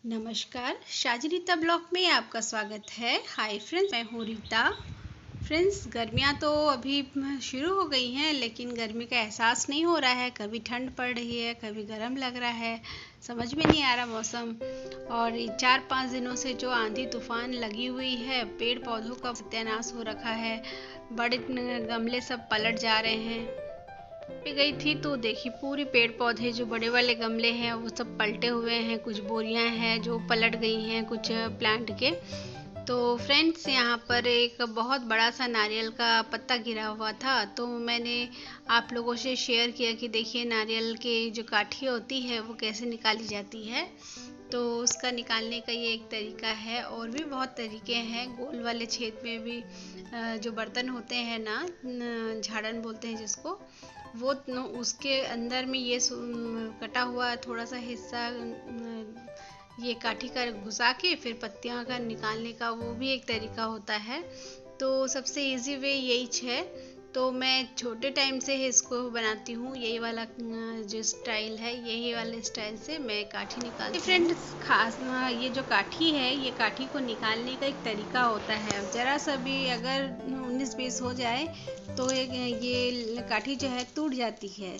नमस्कार, शाजी रीता ब्लॉग में आपका स्वागत है। हाय फ्रेंड्स, मैं हूँ रीता। फ्रेंड्स, गर्मियाँ तो अभी शुरू हो गई हैं, लेकिन गर्मी का एहसास नहीं हो रहा है। कभी ठंड पड़ रही है, कभी गर्म लग रहा है, समझ में नहीं आ रहा मौसम। और 4-5 दिनों से जो आंधी तूफान लगी हुई है, पेड़ पौधों का सत्यानाश हो रखा है। बड़े गमले सब पलट जा रहे हैं। पे गई थी तो देखी पूरी पेड़ पौधे जो बड़े वाले गमले हैं वो सब पलटे हुए हैं। कुछ बोरियां हैं जो पलट गई हैं कुछ प्लांट के। तो फ्रेंड्स, यहाँ पर एक बहुत बड़ा सा नारियल का पत्ता गिरा हुआ था, तो मैंने आप लोगों से शेयर किया कि देखिए नारियल की जो काठी होती है वो कैसे निकाली जाती है। तो उसका निकालने का ये एक तरीका है, और भी बहुत तरीके हैं। गोल वाले छेद में भी जो बर्तन होते हैं ना, झाड़न बोलते हैं जिसको, वो उसके अंदर में ये कटा हुआ थोड़ा सा हिस्सा ये काठी का घुसा के फिर पत्तियां का निकालने का वो भी एक तरीका होता है। तो सबसे इजी वे यही है। तो मैं छोटे टाइम से इसको बनाती हूँ। यही वाला जो स्टाइल है, यही वाले स्टाइल से मैं काठी निकालती हूँ। फ्रेंड्स, खास ये जो काठी है, ये काठी को निकालने का एक तरीका होता है। ज़रा सा भी अगर 19-20 हो जाए तो ये काठी जो है टूट जाती है।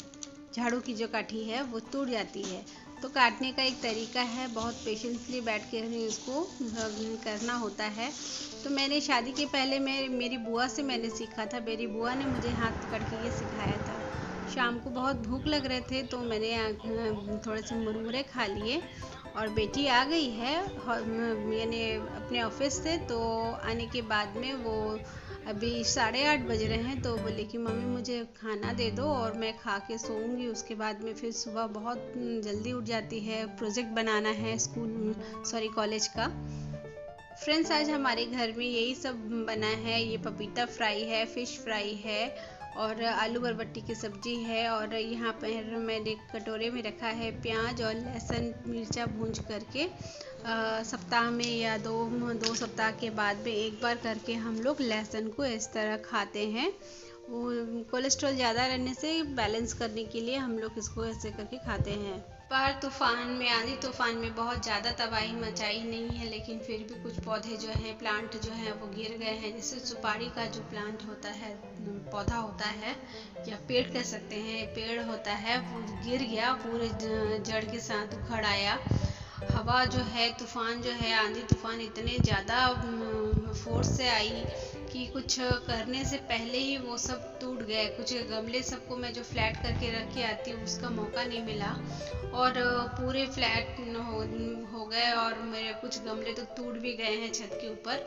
झाड़ू की जो काठी है वो टूट जाती है। तो काटने का एक तरीका है, बहुत पेशेंसली बैठ के इसको करना होता है। तो मैंने शादी के पहले मेरी बुआ से मैंने सीखा था। मेरी बुआ ने मुझे हाथ पकड़ के ये सिखाया था। शाम को बहुत भूख लग रहे थे तो मैंने थोड़े से मुरमुरे खा लिए। और बेटी आ गई है यानी अपने ऑफिस से, तो आने के बाद में वो अभी 8:30 बज रहे हैं, तो बोले कि मम्मी मुझे खाना दे दो और मैं खा के सोऊंगी। उसके बाद में फिर सुबह बहुत जल्दी उठ जाती है। प्रोजेक्ट बनाना है कॉलेज का। फ्रेंड्स, आज हमारे घर में यही सब बना है। ये पपीता फ्राई है, फिश फ्राई है और आलू बरबट्टी की सब्जी है। और यहाँ पर मैंने कटोरे में रखा है प्याज और लहसुन मिर्चा भूंज करके। सप्ताह में या दो सप्ताह के बाद में एक बार करके हम लोग लहसुन को इस तरह खाते हैं। वो कोलेस्ट्रॉल ज़्यादा रहने से बैलेंस करने के लिए हम लोग इसको ऐसे करके खाते हैं। बाहर तूफान में, आंधी तूफान में बहुत ज़्यादा तबाही मचाई नहीं है, लेकिन फिर भी कुछ पौधे जो हैं, प्लांट जो हैं वो गिर गए हैं। जैसे सुपारी का जो प्लांट होता है, पौधा होता है या पेड़ कह सकते हैं, पेड़ होता है, वो गिर गया, पूरे जड़ के साथ उखड़ आया। हवा जो है, तूफान जो है, आंधी तूफान इतने ज़्यादा फोर्स से आई कि कुछ करने से पहले ही वो सब टूट गए। कुछ गमले सबको मैं जो फ्लैट करके रख के आती हूँ उसका मौका नहीं मिला, और पूरे फ्लैट हो गए। और मेरे कुछ गमले तो टूट भी गए हैं छत के ऊपर।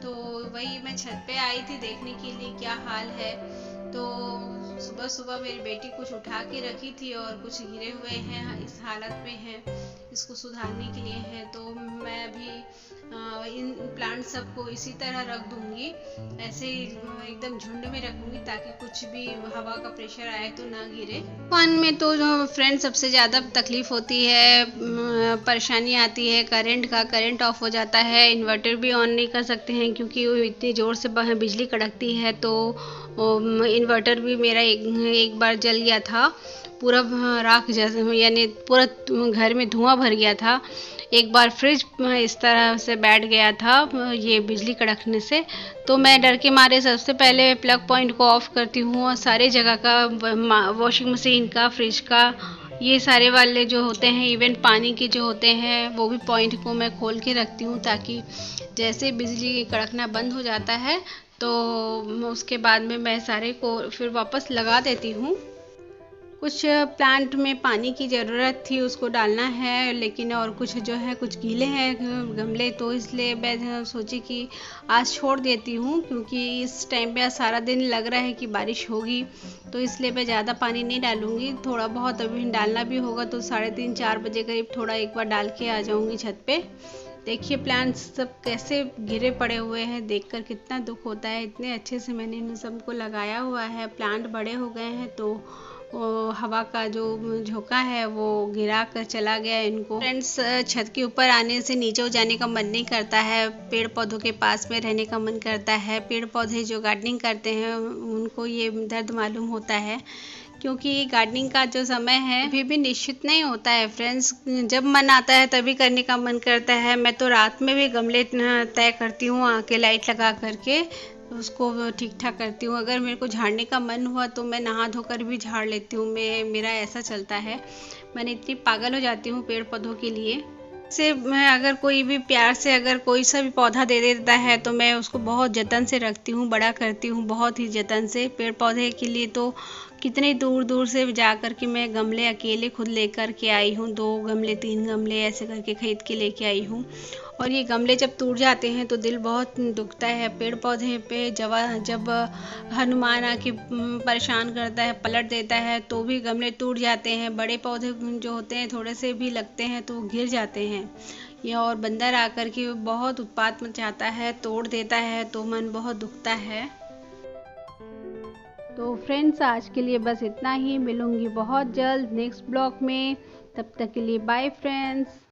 तो वही मैं छत पे आई थी देखने के लिए क्या हाल है। तो सुबह सुबह मेरी बेटी कुछ उठा के रखी थी और कुछ गिरे हुए हैं, इस हालत में हैं, इसको सुधारने के लिए है। तो मैं अभी इन प्लांट सबको इसी तरह रख दूंगी, ऐसे ही एकदम झुंड में रखूंगी ताकि कुछ भी हवा का प्रेशर आए तो ना गिरे। तूफान में तो फ्रेंड सबसे ज़्यादा तकलीफ होती है, परेशानी आती है करंट ऑफ हो जाता है। इन्वर्टर भी ऑन नहीं कर सकते हैं क्योंकि वो इतनी ज़ोर से बिजली कड़कती है। तो इन्वर्टर भी मेरा एक बार जल गया था, पूरा राख जैसे, यानी पूरा घर में धुआं भर गया था। एक बार फ्रिज इस तरह से बैठ गया था ये बिजली कड़कने से। तो मैं डर के मारे सबसे पहले प्लग पॉइंट को ऑफ करती हूँ और सारे जगह का, वॉशिंग मशीन का, फ्रिज का, ये सारे वाले जो होते हैं, इवन पानी के जो होते हैं, वो भी पॉइंट को मैं खोल के रखती हूँ ताकि जैसे बिजली कड़कना बंद हो जाता है तो उसके बाद में मैं सारे को फिर वापस लगा देती हूँ। कुछ प्लांट में पानी की ज़रूरत थी, उसको डालना है, लेकिन और कुछ जो है कुछ गीले हैं गमले, तो इसलिए मैं सोची कि आज छोड़ देती हूँ क्योंकि इस टाइम पे आज सारा दिन लग रहा है कि बारिश होगी। तो इसलिए मैं ज़्यादा पानी नहीं डालूँगी, थोड़ा बहुत अभी डालना भी होगा तो 3:30-4 बजे करीब थोड़ा एक बार डाल के आ जाऊँगी छत पे। देखिए प्लांट्स सब कैसे गिरे पड़े हुए हैं, देखकर कितना दुख होता है। इतने अच्छे से मैंने इन सबको लगाया हुआ है, प्लांट बड़े हो गए हैं तो हवा का जो झोंका है वो गिरा कर चला गया इनको। फ्रेंड्स, छत के ऊपर आने से नीचे जाने का मन नहीं करता है, पेड़ पौधों के पास में रहने का मन करता है। पेड़ पौधे जो गार्डनिंग करते हैं उनको ये दर्द मालूम होता है, क्योंकि गार्डनिंग का जो समय है अभी भी निश्चित नहीं होता है फ्रेंड्स। जब मन आता है तभी करने का मन करता है। मैं तो रात में भी गमले तय करती हूँ आके लाइट लगा करके, उसको ठीक ठाक करती हूँ। अगर मेरे को झाड़ने का मन हुआ तो मैं नहा धोकर भी झाड़ लेती हूँ। मेरा ऐसा चलता है। मैंने इतनी पागल हो जाती हूँ पेड़ पौधों के लिए। से मैं अगर कोई भी प्यार से अगर कोई सा भी पौधा दे देता है तो मैं उसको बहुत जतन से रखती हूँ, बड़ा करती हूँ बहुत ही जतन से। पेड़ पौधे के लिए तो कितने दूर दूर से जा कर के मैं गमले अकेले खुद लेकर के आई हूँ। 2 गमले 3 गमले ऐसे करके खरीद के लेके आई हूँ। और ये गमले जब टूट जाते हैं तो दिल बहुत दुखता है। पेड़ पौधे पे जब हनुमान आके परेशान करता है, पलट देता है, तो भी गमले टूट जाते हैं। बड़े पौधे जो होते हैं थोड़े से भी लगते हैं तो गिर जाते हैं। ये और बंदर आकर के बहुत उत्पात मचाता है, तोड़ देता है, तो मन बहुत दुखता है। तो फ्रेंड्स आज के लिए बस इतना ही। मिलूंगी बहुत जल्द नेक्स्ट ब्लॉग में। तब तक के लिए बाय फ्रेंड्स।